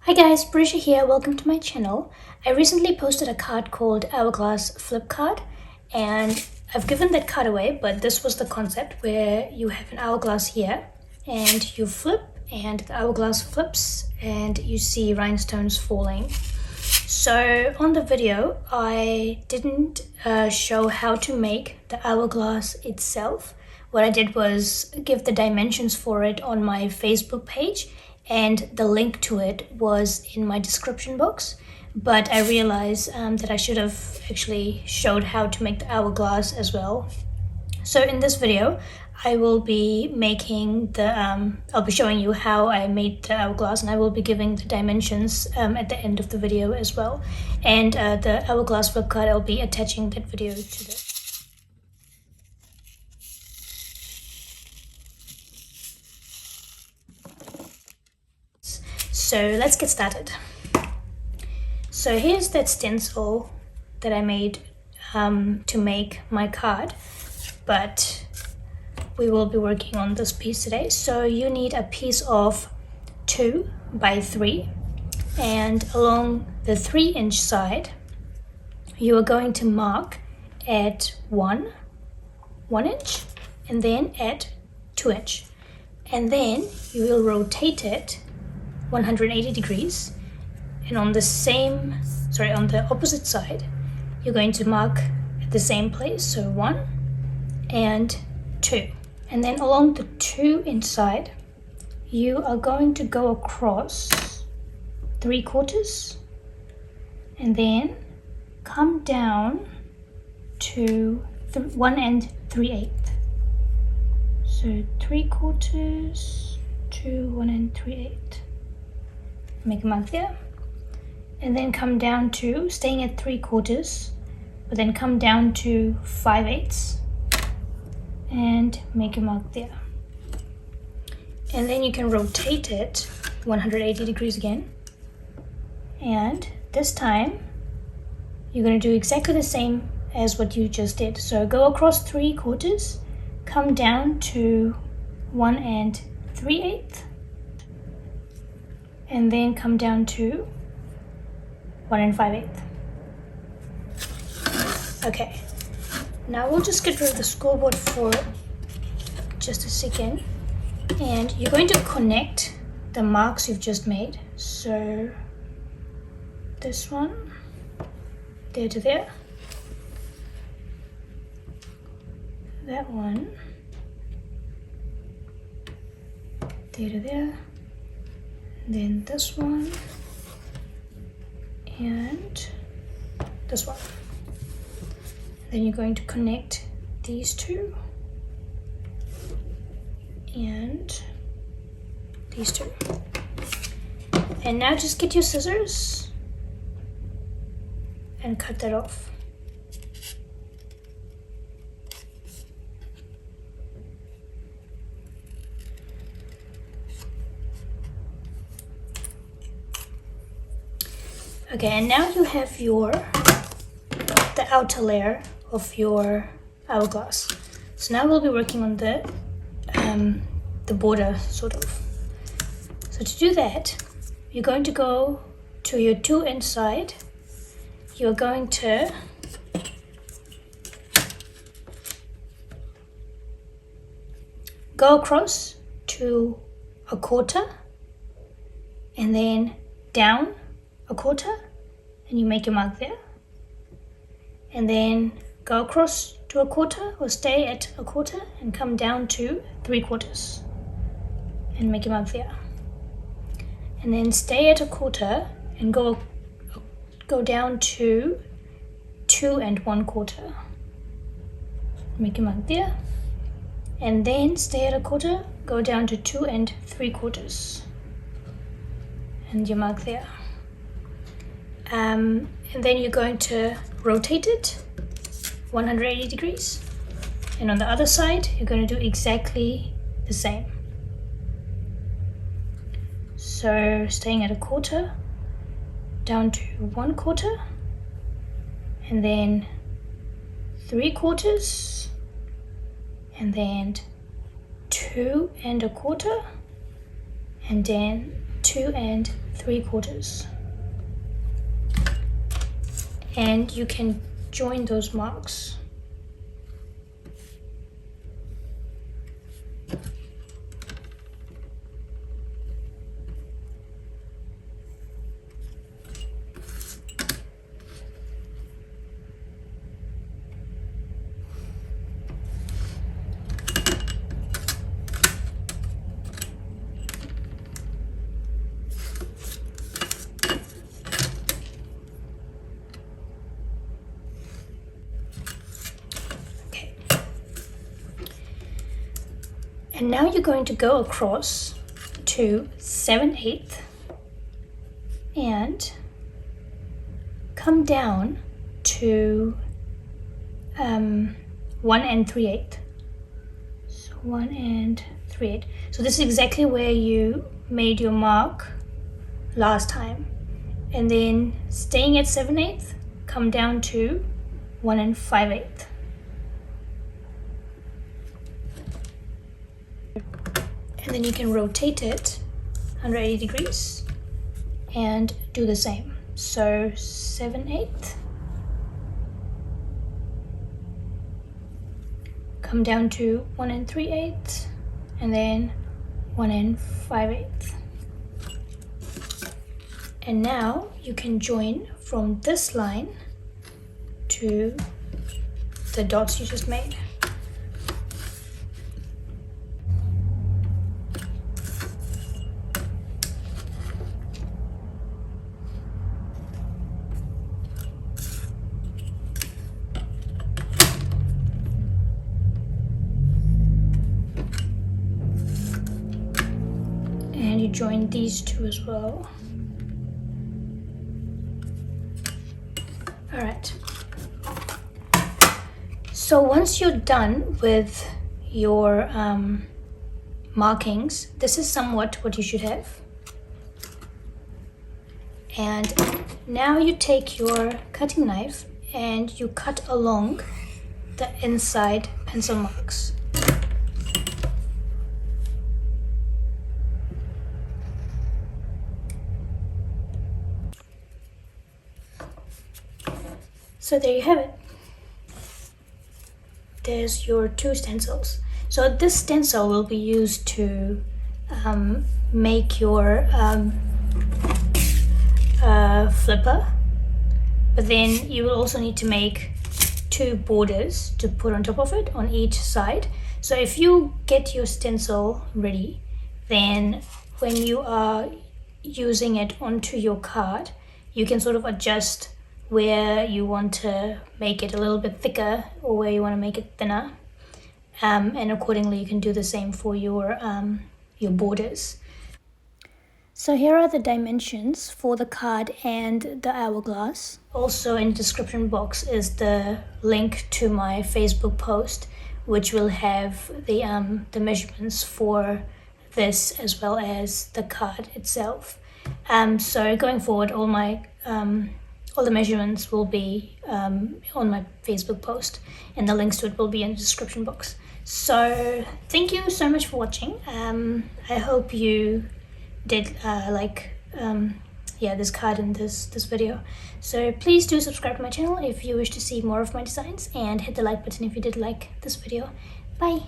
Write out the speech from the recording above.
Hi guys, Brisha here, welcome to my channel. I recently posted a card called Hourglass Flip Card and I've given that card away, but this was the concept where you have an hourglass here and you flip and the hourglass flips and you see rhinestones falling. So on the video, I didn't show how to make the hourglass itself. What I did was give the dimensions for it on my Facebook page, and the link to it was in my description box. But I realized that I should have actually showed how to make the hourglass as well. So in this video, I will be making I'll be showing you how I made the hourglass, and I will be giving the dimensions at the end of the video as well. And the hourglass flip card, I'll be attaching that video to the So let's get started. So here's that stencil that I made to make my card, but we will be working on this piece today. So you need a piece of 2 by 3, and along the 3-inch side you are going to mark at 1 inch and then at 2 inch, and then you will rotate it 180 degrees, and on the opposite side you're going to mark at the same place, so 1 and 2, and then along the 2-inch side you are going to go across 3/4 and then come down to 1 3/8. So 3/4 to 1 3/8. Make a mark there, and then come down to, staying at 3/4, but then come down to 5/8 and make a mark there. And then you can rotate it 180 degrees again, and this time you're going to do exactly the same as what you just did. So go across 3/4, come down to 1 3/8, and then come down to 1 5/8. Okay, now we'll just get rid of the scoreboard for just a second, and you're going to connect the marks you've just made. So this one, there to there, that one, there to there, then this one and this one. Then you're going to connect these two and these two. And now just get your scissors and cut that off. Okay, and now you have the outer layer of your hourglass. So now we'll be working on the border, sort of. So to do that, you're going to go to your 2-inch side. You're going to go across to 1/4 and then down 1/4, and you make your mark there, and then go across to 1/4 or stay at 1/4 and come down to 3/4 and make your mark there, and then stay at 1/4 and go down to 2 1/4, make your mark there, and then stay at 1/4, go down to 2 3/4 and your mark there. And then you're going to rotate it 180 degrees, and on the other side you're going to do exactly the same. So staying at 1/4, down to 1/4, and then 3/4, and then 2 1/4, and then 2 3/4, and you can join those marks. And now you're going to go across to 7/8 and come down to 1 3/8. So 1 3/8. So this is exactly where you made your mark last time. And then staying at 7/8, come down to 1 5/8. And then you can rotate it 180 degrees and do the same. So 7/8, come down to 1 3/8, and then 1 5/8. And now you can join from this line to the dots you just made. And you join these two as well. All right. So once you're done with your markings, this is somewhat what you should have. And now you take your cutting knife and you cut along the inside pencil marks. So there you have it. There's your 2 stencils. So this stencil will be used to make your flipper, but then you will also need to make 2 borders to put on top of it on each side. So if you get your stencil ready, then when you are using it onto your card, you can sort of adjust where you want to make it a little bit thicker or where you want to make it thinner, and accordingly you can do the same for your borders. So here are the dimensions for the card and the hourglass. Also in the description box is the link to my Facebook post, which will have the measurements for this as well as the card itself. So going forward, all the measurements will be on my Facebook post, and the links to it will be in the description box. So thank you so much for watching. I hope you did like this card in this video. So please do subscribe to my channel if you wish to see more of my designs, and hit the like button if you did like this video. Bye.